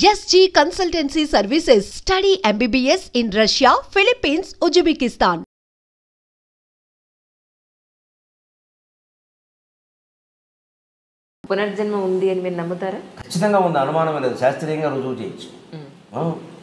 SG Consultancy Services. Study MBBS in Russia, Philippines, Uzbekistan. పునర్జన్మ ఉంది అని మీరు నమ్ముతారా? ఖచ్చితంగా ఉంది, అనుమానం లేదు. శాస్త్రీయంగా రుజువు చేయొచ్చు.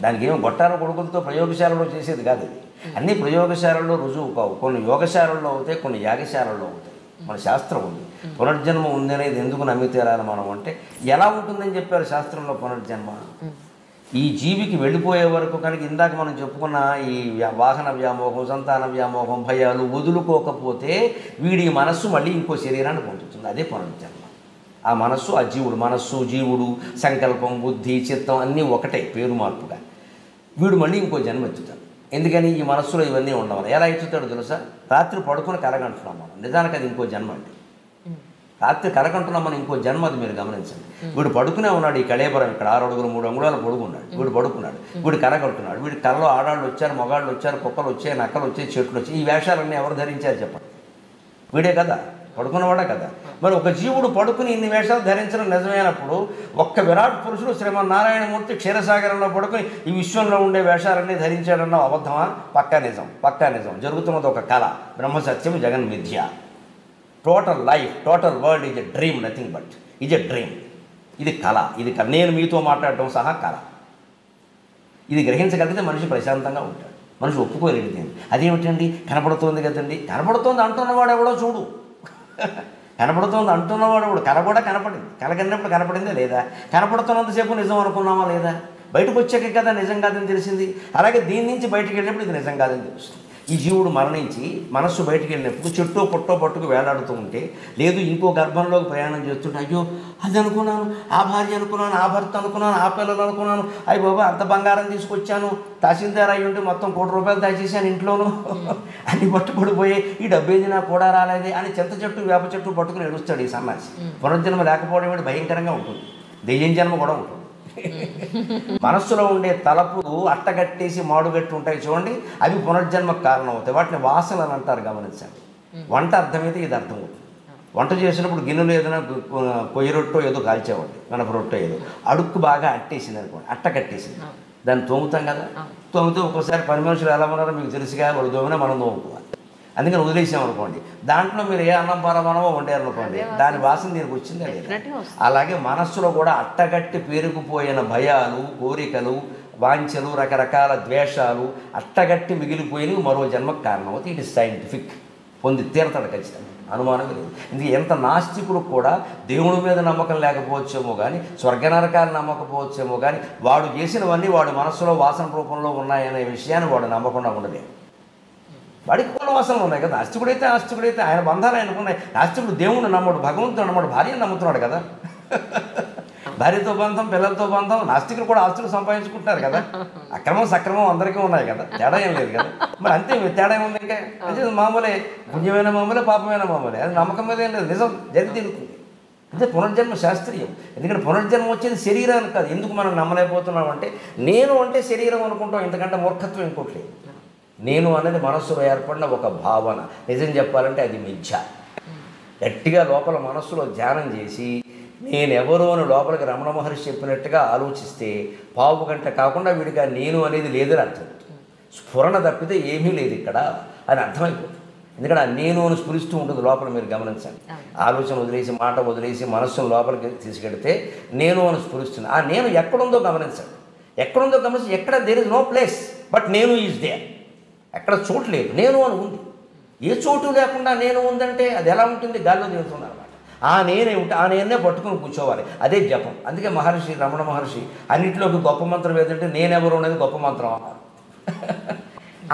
దానికి ఏమో గొట్టాల కొడుకులతో ప్రయోగశాలలో చేసేది కాదు. అది అన్ని ప్రయోగశాలలో రుజువు కావు. కొన్ని యోగశాలల్లో అవుతాయి, కొన్ని యాగశాలల్లో అవుతాయి. మన శాస్త్రం ఉంది. పునర్జన్మ ఉంది అనేది ఎందుకు నమ్మితేరాలి మనం అంటే, ఎలా ఉంటుందని చెప్పారు శాస్త్రంలో పునర్జన్మ. ఈ జీవికి వెళ్ళిపోయే వరకు కనుక ఇందాక మనం చెప్పుకున్న ఈ వాహన వ్యామోహం, సంతాన వ్యామోహం, భయాలు వదులుకోకపోతే వీడి మనస్సు మళ్ళీ ఇంకో శరీరాన్ని పొందుతుంది. అదే పునర్జన్మ. ఆ మనస్సు, ఆ జీవుడు, మనస్సు, జీవుడు, సంకల్పం, బుద్ధి, చిత్తం అన్నీ ఒకటే, పేరు మార్పుగా. వీడు మళ్ళీ ఇంకో జన్మ ఎత్తుతాడు. ఎందుకని ఈ మనస్సులో ఇవన్నీ ఉండవాలి. ఎలా ఎత్తుతాడు తెలుసా? రాత్రి పడుకుని కలగంటున్నాం మనం, నిజానికి అది ఇంకో జన్మ అండి. రాత్రి కలగంటున్నాం మనం, ఇంకో జన్మ. అది మీరు గమనించండి. వీడు పడుకునే ఉన్నాడు ఈ కళేబరం, ఇక్కడ 6 అడుగులు 3 అంగుళాలు పడుకున్నాడు. వీడు పడుకున్నాడు, వీడు కలగంటున్నాడు. వీడి కళలో ఆడాళ్ళు వచ్చారు, మగాళ్ళు వచ్చారు, కుక్కలు వచ్చాయి, నక్కలు వచ్చాయి, చెట్లు వచ్చాయి. ఈ వేషాలన్నీ ఎవరు ధరించారు చెప్పండి? వీడే కదా, పడుకున్నవాడే కదా. మరి ఒక జీవుడు పడుకుని ఇన్ని వేషాలు ధరించడం నిజమైనప్పుడు, ఒక్క విరాట్ పురుషుడు శ్రీమన్నారాయణమూర్తి క్షీరసాగరంలో పడుకుని ఈ విశ్వంలో ఉండే వేషాలన్నీ ధరించాడన్న అబద్ధమా? పక్కా నిజం, పక్కా నిజం. జరుగుతున్నది ఒక కళ. బ్రహ్మసత్యం, జగన్ మిథ్య. Total life, total world is a dream, nothing but is a dream. ఇది కళ, ఇది కళ. నేను మీతో మాట్లాడటం సహా కళ. ఇది గ్రహించగలిగితే మనిషి ప్రశాంతంగా ఉంటాడు. మనిషి ఒప్పుకోలేనిది అదేమిటండి, కనపడుతోంది కదండి. కనపడుతోంది అంటున్నవాడు ఎవడో చూడు. కనపడుతోంది అంటున్నవాడు కూడా కళ కూడా కనపడింది. కళ కన్నప్పుడు కనపడిందా లేదా? కనపడుతున్నంతసేపు నిజం అనుకున్నామా లేదా? బయటకు వచ్చాకే కదా నిజం కాదని తెలిసింది. అలాగే దీని నుంచి బయటకు వెళ్ళినప్పుడు ఇది నిజం కాదని తెలుస్తుంది. ఈ జీవుడు మరణించి మనస్సు బయటికి వెళ్ళినప్పుడు చెట్టో పొట్టో పట్టుకు వేలాడుతూ ఉంటే, లేదు ఇంకో గర్భంలోకి ప్రయాణం చేస్తుంటే, అయ్యో అది అనుకున్నాను, ఆ భార్య అనుకున్నాను, ఆ భర్త అనుకున్నాను, ఆ పిల్లలు అనుకున్నాను, అయ్యి బాబా అంత బంగారం తీసుకొచ్చాను, తహసీల్దార్ అయ్యి ఉంటే మొత్తం 1 కోటి రూపాయలు దాచేసాను ఇంట్లోనూ, అన్ని పట్టుబడిపోయి ఈ డబ్బేది నాకు కూడా రాలేదే అని చింత చెట్టు, వేప చెట్టు పట్టుకుని ఏడుస్తాడు ఈ సన్నాసి. పునర్జన్మ లేకపోవడం ఏంటి భయంకరంగా ఉంటుంది. దెయ్యం జన్మ కూడా ఉంటుంది. మనస్సులో ఉండే తలపులు అట్టగట్టేసి మాడుగట్టి ఉంటాయి చూడండి, అవి పునర్జన్మకు కారణం అవుతాయి. వాటిని వాసనలు అంటారు, గమనించండి. వంట అర్థమైతే ఇది అర్థమవుతుంది. వంట చేసినప్పుడు గిన్నెలు ఏదైనా కొయ్య రొట్టో ఏదో కాల్చేవాడి, గణప రొట్టో ఏదో అడుక్కు బాగా అట్టేసింది అనుకోండి, అట్టగట్టేసింది. దాన్ని తోముతాం కదా, తోమితే ఒక్కోసారి పని మనుషులు ఎలా ఉన్నారో మీకు తెలుసుగా, వాడు తోమినా మనం తోముకోవాలి. అందుకని వదిలేసామనుకోండి, దాంట్లో మీరు ఏ అన్నం పరమానమో వండారనుకోండి, దాని వాసన దీనికి వచ్చిందా లేదా? అలాగే మనస్సులో కూడా అట్టగట్టి పేరుకుపోయిన భయాలు, కోరికలు, వాంఛలు, రకరకాల ద్వేషాలు అట్టగట్టి మిగిలిపోయినవి మరో జన్మకు కారణం అవుతాయి. It is scientific. పొంది తీరతాడు ఖచ్చితంగా, అనుమానం లేదు. ఇది ఎంత నాస్తికులకు కూడా దేవుడి మీద నమ్మకం లేకపోవచ్చేమో కానీ, స్వర్గనరకాలు నమ్మకపోవచ్చేమో కానీ, వాడు చేసినవన్నీ వాడు మనస్సులో వాసన రూపంలో ఉన్నాయనే విషయాన్ని వాడు నమ్మకుండా ఉండలేదు. వాడికి కొన్ని వాసనలు ఉన్నాయి కదా. ఆస్తికుడైతే ఆయన బంధాలు ఆయనకున్నాయి. ఆస్తికుడు దేవుణ్ణి నమ్మడు, భగవంతుడు నమ్మడు, భార్యను నమ్ముతున్నాడు కదా. భార్యతో బంధం, పిల్లలతో బంధం. నాస్తికులు కూడా ఆస్తులు సంపాదించుకుంటున్నారు కదా. అక్రమం సక్రమం అందరికీ ఉన్నాయి కదా, తేడా ఏం లేదు కదా. మరి అంతే, తేడా ఏముంది? ఇంకా అదే మామూలే, పుణ్యమైన మామూలే, పాపమైన మామూలే. అది నమ్మకం మీద ఏం లేదు, నిజం జరిగి తిరుగుతుంది. అంటే పునర్జన్మ శాస్త్రీయం. ఎందుకంటే పునర్జన్మ వచ్చేది శరీరానికి కాదు. ఎందుకు మనం నమ్మలేకపోతున్నాం అంటే, నేను అంటే శరీరం అనుకుంటాం. ఎందుకంటే మూర్ఖత్వం ఇంకోటి లేదు. నేను అనేది మనస్సులో ఏర్పడిన ఒక భావన. నిజం చెప్పాలంటే అది మిథ్య. గట్టిగా లోపల మనస్సులో ధ్యానం చేసి నేనెవరో అని లోపలికి రమణ మహర్షి చెప్పినట్టుగా ఆలోచిస్తే పావు గంట కాకుండా వీడిగా నేను అనేది లేదని అర్థం. స్ఫురణ తప్పితే ఏమీ లేదు ఇక్కడ అని అర్థమైపోతుంది. ఎందుకంటే ఆ నేను అని స్ఫురిస్తూ ఉంటుంది లోపల, మీరు గమనించండి. ఆలోచన వదిలేసి, మాట వదిలేసి మనస్సును లోపలికి తీసుకెడితే నేను అని స్ఫురిస్తుంది. ఆ నేను ఎక్కడుందో గమనించండి. ఎక్కడుందో గమనించి, ఎక్కడ there is no place but నేను ఈజ్ దేర్. ఎక్కడ చోటు లేదు, నేను అని ఉంది. ఏ చోటు లేకుండా నేను ఉందంటే అది ఎలా ఉంటుంది? గాల్లో తిరుగుతుంది అనమాట. ఆ నేనే ఉంటే ఆ నేనే పట్టుకుని కూర్చోవాలి. అదే జపం. అందుకే మహర్షి, రమణ మహర్షి అన్నింటిలోకి గొప్ప మంత్రం ఏదంటే నేనెవరు అనేది గొప్ప మంత్రం అన్నారు.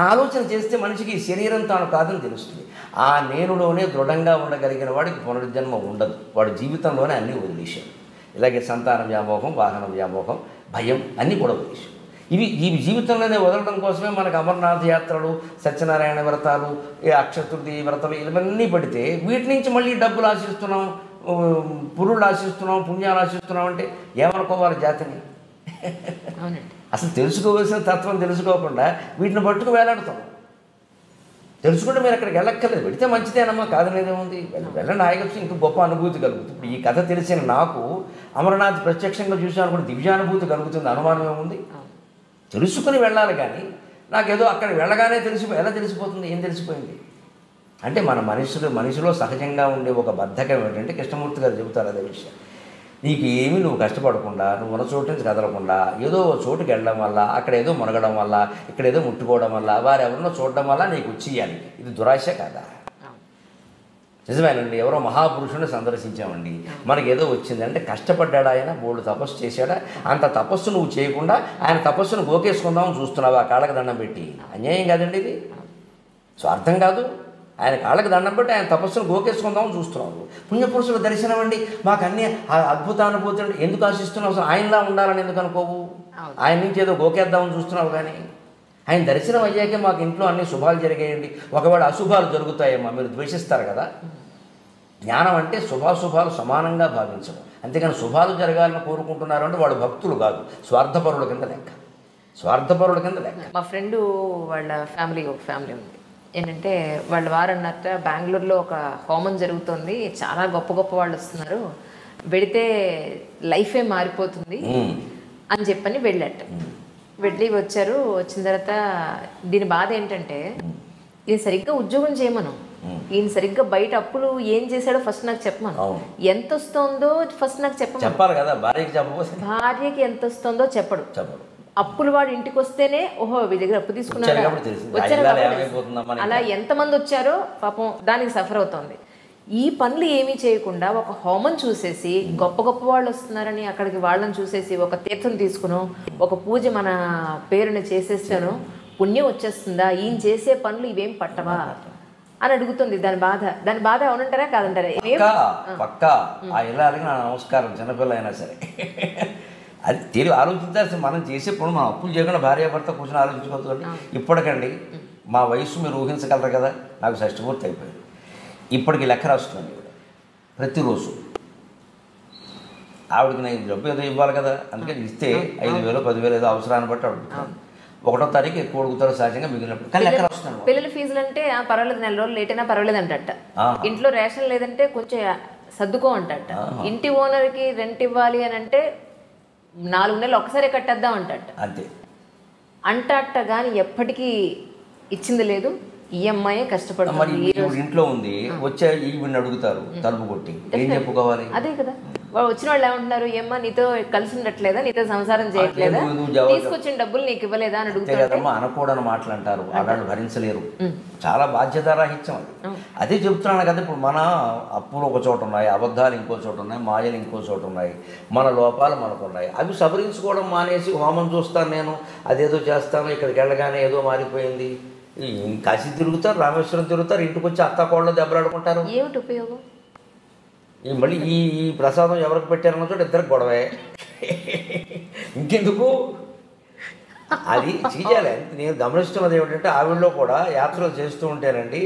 ఆలోచన చేస్తే మనిషికి శరీరం తాను కాదని తెలుస్తుంది. ఆ నేనులోనే దృఢంగా ఉండగలిగిన వాడికి పునర్జన్మ ఉండదు. వాడి జీవితంలోనే అన్నీ వదిలేశాడు. ఇలాగే సంతాన వ్యామోహం, వాహన వ్యామోహం, భయం అన్నీ కూడా వదిలేశాడు. ఇవి జీవితంలోనే వదలడం కోసమే మనకు అమర్నాథ్ యాత్రలు, సత్యనారాయణ వ్రతాలు, అక్షతృతి వ్రతాలు ఇవన్నీ పడితే వీటి నుంచి మళ్ళీ డబ్బులు ఆశిస్తున్నాం, పురుళ్ళు ఆశిస్తున్నాం, పుణ్యాలు ఆశిస్తున్నాం అంటే ఏమనుకోవాలి జాతిని? అసలు తెలుసుకోవాల్సిన తత్వం తెలుసుకోకుండా వీటిని పట్టుకు వేలాడుతాం. తెలుసుకుంటే మీరు అక్కడికి వెళ్ళక్కర్లేదు, వెళితే మంచిదేనమ్మా, కాదనేదేముంది, వెళ్ళండి హాయిగా వచ్చి ఇంకా గొప్ప అనుభూతి కలుగుతుంది. ఇప్పుడు ఈ కథ తెలిసిన నాకు అమరనాథ్ ప్రత్యక్షంగా చూసాను కూడా దివ్యానుభూతి కలుగుతుంది, అనుమానం ఏముంది? తెలుసుకుని వెళ్ళాలి. కానీ నాకేదో అక్కడ వెళ్ళగానే ఎలా తెలిసిపోతుంది? ఏం తెలిసిపోయింది అంటే మన మనిషిలో సహజంగా ఉండే ఒక బద్ధకం ఏంటంటే, కృష్ణమూర్తి గారు చెబుతారు అదే విషయం. నీకు ఏమీ నువ్వు కష్టపడకుండా, నువ్వు ఉన్న చోటు నుంచి కదలకుండా ఏదో చోటుకి వెళ్ళడం వల్ల, అక్కడ ఏదో మునగడం వల్ల, ఇక్కడ ఏదో ముట్టుకోవడం వల్ల, వారెవరినో చూడడం వల్ల నీకు వచ్చేయాలి. ఇది దురాశ కాదా? నిజమేనండి. ఎవరో మహాపురుషుని సందర్శించామండి, మనకి ఏదో వచ్చింది అంటే కష్టపడ్డాడు ఆయన, బోల్డు తపస్సు చేశాడా? అంత తపస్సు నువ్వు చేయకుండా ఆయన తపస్సును గోకేసుకుందామని చూస్తున్నావా కాళ్ళకి దండం పెట్టి? అన్యాయం కాదండి ఇది, స్వార్థం కాదు. ఆయన కాళ్ళకి దండం పెట్టి ఆయన తపస్సును గోకేసుకుందామని చూస్తున్నావు. పుణ్యపురుషుల దర్శనం అండి, మాకు అన్ని అద్భుతానుభూతి అండి, ఎందుకు ఆశిస్తున్నావు? అసలు ఆయనలా ఉండాలని ఎందుకు అనుకోవు? ఆయన నుంచి ఏదో గోకేద్దామని చూస్తున్నావు. కానీ ఆయన దర్శనం అయ్యాకే మాకు ఇంట్లో అన్ని శుభాలు జరిగాయండి, ఒకవేళ అశుభాలు జరుగుతాయేమో మీరు ద్వేషిస్తారు కదా. జ్ఞానం అంటే శుభాశుభాలు సమానంగా భావించడం, అంతేకాని శుభాలు జరగాలని కోరుకుంటున్నారు అంటే వాళ్ళు భక్తులు కాదు, స్వార్థపరుల కింద లెక్క. మా ఫ్రెండ్ వాళ్ళ ఫ్యామిలీ ఉంది ఏంటంటే, వాళ్ళ వారు అన్నట్ట బెంగళూరులో ఒక హోమం జరుగుతుంది, చాలా గొప్ప గొప్ప వాళ్ళు వస్తున్నారు, వెడితే లైఫే మారిపోతుంది అని చెప్పని వెళ్ళాట. వెళ్ళి వచ్చారు. వచ్చిన తర్వాత దీని బాధ ఏంటంటే, ఇది సరిగ్గా ఉద్యోగం చేయమను, ఈయన సరిగ్గా బయట అప్పులు ఏం చేశాడో ఫస్ట్ నాకు చెప్పమను, ఎంత వస్తుందో ఫస్ట్ నాకు చెప్పాలి కదా. భార్యకి ఎంత వస్తుందో చెప్పడు. అప్పులు వాడు ఇంటికి వస్తేనే ఓహో వీడి దగ్గర అప్పు తీసుకున్నాడు, అలా ఎంతమంది వచ్చారో పాపం దానికి సఫర్ అవుతుంది. ఈ పనులు ఏమీ చేయకుండా ఒక హోమం చూసేసి గొప్ప గొప్ప వాళ్ళు వస్తున్నారని అక్కడికి వాళ్ళని చూసేసి ఒక తీర్థం తీసుకును, ఒక పూజ మన పేరుని చేసేస్తాను, పుణ్యం వచ్చేస్తుందా? ఈయన చేసే పనులు ఇవేం పట్టవా అని అడుగుతుంది. దాని బాధ అవునంటారా కాదంటారా? పక్కా ఆ ఇల్లాలకి నా నమస్కారం, చిన్నపిల్ల అయినా సరే అది తెలివి ఆలోచించాల్సి. మనం చేసే పనులు మనం అప్పులు చేయకుండా భార్యాభర్త కూర్చొని ఆలోచించుకోవచ్చు. ఇప్పటికండి మా వయసు మీరు ఊహించగలరు కదా, నాకు షష్ఠపూర్తి అయిపోయింది. ఇప్పటికి లెక్క రాస్తున్నాను ప్రతిరోజు. ఆవిడకి నేను డబ్బు ఏదో ఇవ్వాలి కదా, అందుకని ఇస్తే 5,000 10,000 ఏదో అవసరాన్ని బట్టి అడుగుతాను. 1వ తారీఖు ఎక్కువ అడుగుతారు సహజంగా, మిగిలినప్పుడు కానీ లెక్క రాస్తున్నాను. పిల్లల ఫీజులు అంటే పర్వాలేదు, నెల రోజులు లేట్ అయినా పర్వాలేదు అంటట. ఇంట్లో రేషన్ లేదంటే కొంచెం సర్దుకో అంటట. ఇంటి ఓనర్కి రెంట్ ఇవ్వాలి అని అంటే 4 నెలలు ఒకసారి కట్టేద్దాం అంటట. అంతే అంటట కానీ ఎప్పటికీ ఇచ్చింది లేదు. ఈఎంఐ కష్టపడుతుంది. ఇంట్లో ఉంది, వచ్చే ఈవిని అడుగుతారు తలుపు కొట్టి, ఏం చెప్పుకోవాలి? అదే కదా, వాళ్ళు వచ్చిన వాళ్ళు ఏమంటున్నారు, ఏమ్మా నీతో కలిసి ఉండట్లేదా, నీతో సంసారం చేయట్లేదా, తీసుకొచ్చిన డబ్బులు నీకు ఇవ్వలేదా అని అడుగుతారు. అనకూడని మాటలు అంటారు, వాళ్ళు భరించలేరు. చాలా బాధ్యతారాహిత్యం అది. అదే చెప్తున్నాను కదా, ఇప్పుడు మన అప్పులు ఒక చోట ఉన్నాయి, అబద్ధాలు ఇంకో చోట ఉన్నాయి, మాయలు ఇంకో చోట ఉన్నాయి, మన లోపాలు మనకు ఉన్నాయి. అవి సవరించుకోవడం మానేసి హోమం చూస్తాను నేను, అదేదో చేస్తాను, ఇక్కడికి వెళ్ళగానే ఏదో మారిపోయింది. కాశీ తిరుగుతారు, రామేశ్వరం తిరుగుతారు, ఇంటికి వచ్చి అత్తాకోళ్ళు దెబ్బలాడుకుంటారు. ఏమిటి ఉపయోగం? మళ్ళీ ఈ ప్రసాదం ఎవరికి పెట్టారన్న చోట ఇద్దరికి గొడవే, ఇంకెందుకు అది చేయాలి. నేను గమనిస్తున్నది ఏమిటంటే, ఆవిడలో కూడా యాత్రలు చేస్తూ ఉంటేనండి,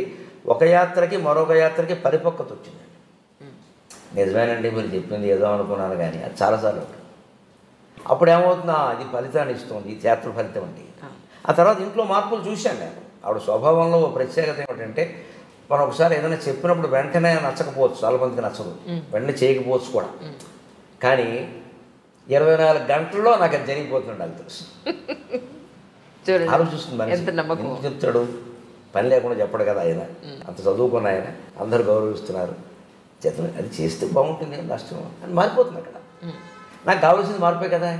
ఒక యాత్రకి మరొక యాత్రకి పరిపక్వత వచ్చిందండి. నిజమేనండి మీరు చెప్పింది ఏదో అనుకున్నాను, కానీ అది చాలాసార్లు అప్పుడు ఏమవుతుందా, అది ఫలితాన్ని ఇస్తుంది, ఇది యాత్ర ఫలితం అండి. ఆ తర్వాత ఇంట్లో మార్పులు చూశాను నేను. ఆవిడ స్వభావంలో ప్రత్యేకత ఏమిటంటే, మనం ఒకసారి ఏదైనా చెప్పినప్పుడు వెంటనే నచ్చకపోవచ్చు, చాలామందికి నచ్చదు, వెంటనే చేయకపోవచ్చు కూడా, కానీ 24 గంటల్లో నాకు అది జరిగిపోతుండే అది తెలుసు. ఆలోచిస్తుంది ఎందుకు చెప్తాడు, పని లేకుండా చెప్పడు కదా ఆయన, అంత చదువుకున్న ఆయన, అందరూ గౌరవిస్తున్నారు, చేత అది చేస్తే బాగుంటుంది, నష్టం అని మారిపోతుంది అక్కడ. నాకు కావాల్సింది మార్పే కదా,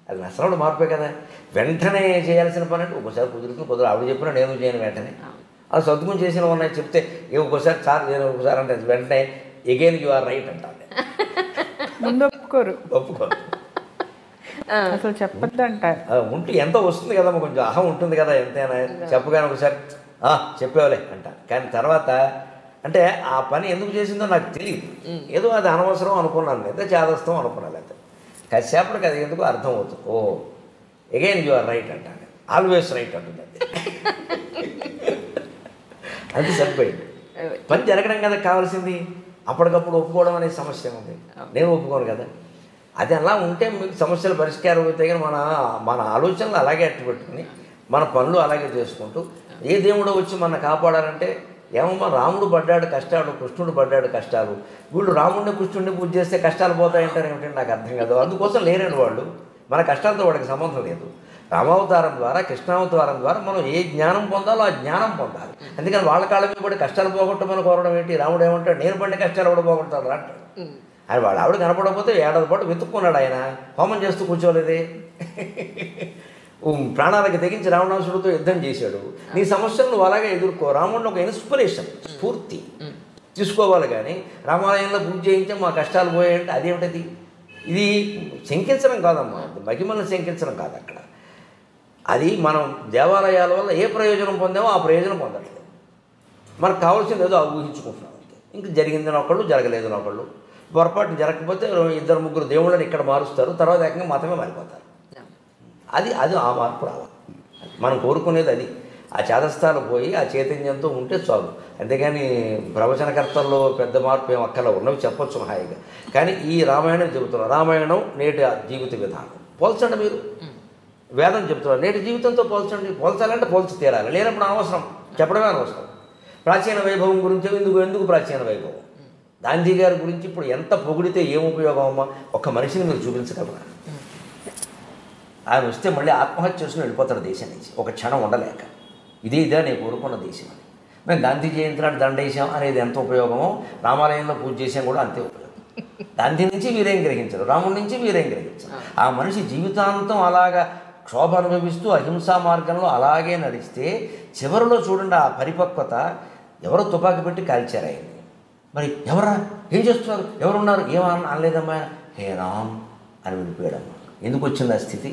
అది నష్టం మార్పే కదా. వెంటనే చేయాల్సిన పని అంటే ఒకసారి కుదురుతుంది, ఆవిడ చెప్పినా నేను చేయను వెంటనే. అలా సర్దుకుని చేసిన ఉన్నాయి చెప్తే ఒక్కోసారి చాలు, నేను ఒకసారి అంటే వెంటనే ఎగైన్ యు ఆర్ రైట్ అంటాను. ముందు ఒప్పుకోరు అసలు చెప్పద్దు అంటారు. ఉంటే ఎంతో వస్తుంది కదా, కొంచెం అహం ఉంటుంది కదా, ఎంతైనా చెప్పగానే ఒకసారి చెప్పేవాలే అంట. కానీ తర్వాత అంటే ఆ పని ఎందుకు చేసిందో నాకు తెలియదు, ఏదో అది అనవసరం అనుకున్నాను, లేదా చేదస్తాం అనుకున్నాను, అయితే కాసేపటికి అది ఎందుకు అర్థం అవుతుంది. ఓ ఎగైన్ యు ఆర్ రైట్ అంటాను, ఆల్వేస్ రైట్ అంటుంది. అది సరిపోయింది. పని జరగడం కదా కావాల్సింది, అప్పటికప్పుడు ఒప్పుకోవడం అనే సమస్య ఉంది, నేను ఒప్పుకోను కదా. అది అలా ఉంటే మీకు సమస్యలు పరిష్కారం అవుతాయి. కానీ మన ఆలోచనలు అలాగే అట్టు పెట్టుకుని మన పనులు అలాగే చేసుకుంటూ ఏ దేవుడో వచ్చి మన కాపాడాలంటే ఏమమ్మా రాముడు పడ్డాడు కష్టాలు, కృష్ణుడు పడ్డాడు కష్టాలు, వీళ్ళు రాముడిని కృష్ణుడిని పూజ చేస్తే కష్టాలు పోతాయంటారు ఏమిటంటే నాకు అర్థం కాదు. అందుకోసం లేరండి వాళ్ళు, మన కష్టాలతో వాడికి సంబంధం లేదు. రామావతారం ద్వారా కృష్ణావతారం ద్వారా మనం ఏ జ్ఞానం పొందాలో ఆ జ్ఞానం పొందాలి. అందుకని వాళ్ళ కాళ్ళ మీద పడి కష్టాలు పోగొట్టమని కోరడం ఏంటి? రాముడు ఏమంటాడు, నేను పడిన కష్టాలు కూడా పోగొడతాడు అంటాడు. ఆయన వాడు ఆవిడ కనపడకపోతే ఏడాది పాటు వెతుక్కున్నాడు, ఆయన హోమం చేస్తూ కూర్చోలేదే. ప్రాణాలకి తెగించి రావణాసుడితో యుద్ధం చేశాడు. నీ సమస్యలు నువ్వు అలాగే ఎదుర్కో. రాముడిని ఒక ఇన్స్పిరేషన్, స్ఫూర్తి తీసుకోవాలి. కానీ రామాలయంలో పూజ చేయించాం మా కష్టాలు పోయాయంటే అదేమిటది? ఇది శంకించడం కాదమ్మా, మహిమల్ని శంకించడం కాదు. అక్కడ అది మనం దేవాలయాల వల్ల ఏ ప్రయోజనం పొందామో ఆ ప్రయోజనం పొందట్లేదు. మనకు కావాల్సింది ఏదో ఊహించుకుంటున్నాం అంతే. ఇంక జరిగిందని ఒకళ్ళు, జరగలేదని ఒకళ్ళు. పొరపాటు జరగకపోతే 2-3 దేవుళ్ళని ఇక్కడ మారుస్తారు, తర్వాత ఏకంగా మతమే మారిపోతారు. అది ఆ మార్పు రావాలి. మనం కోరుకునేది అది. ఆ చేదస్థాలు పోయి ఆ చైతన్యంతో ఉంటే చాలు. అంతేగాని ప్రవచనకర్తల్లో పెద్ద మార్పు ఏం అక్కల ఉన్నవి చెప్పొచ్చు హాయిగా. కానీ ఈ రామాయణం చెబుతున్నారు, రామాయణం నేటి జీవిత విధానం పోల్చండి. మీరు వేదం చెబుతున్నారు, నేటి జీవితంతో పోల్చండి. పోల్చాలంటే పోల్చి తీరాలి, లేనప్పుడు అనవసరం, చెప్పడమే అనవసరం. ప్రాచీన వైభవం గురించి ఎందుకు ప్రాచీన వైభవం? గాంధీ గారి గురించి ఇప్పుడు ఎంత పొగిడితే ఏం ఉపయోగం అమ్మా? ఒక్క మనిషిని మీరు చూపించగలరా? ఆయన వస్తే మళ్ళీ ఆత్మహత్య చేసుకుని వెళ్ళిపోతారు దేశం నుంచి, ఒక క్షణం ఉండలేక. ఇదే నేను కోరుకున్న దేశం అని. మేము గాంధీ జయంతి నాడు దండేశాం అనేది ఎంత ఉపయోగమో, రామాలయంలో పూజ చేసాం కూడా అంతే ఉపయోగం. గాంధీ నుంచి వీరేం గ్రహించరు, రాముడి నుంచి వీరేం గ్రహించరు. ఆ మనిషి జీవితాంతం అలాగా క్షోభ అనుభవిస్తూ అహింసా మార్గంలో అలాగే నడిస్తే చివరిలో చూడండి ఆ పరిపక్వత. ఎవరో తుపాకీ పెట్టి కాల్చారు ఆయన్ని. మరి ఎవరా, ఏం చేస్తున్నారు, ఎవరున్నారు, ఏమన్నా అనలేదమ్మా, హే రామ్ అని విడిపోయాడమ్మా. ఎందుకు వచ్చింది ఆ స్థితి?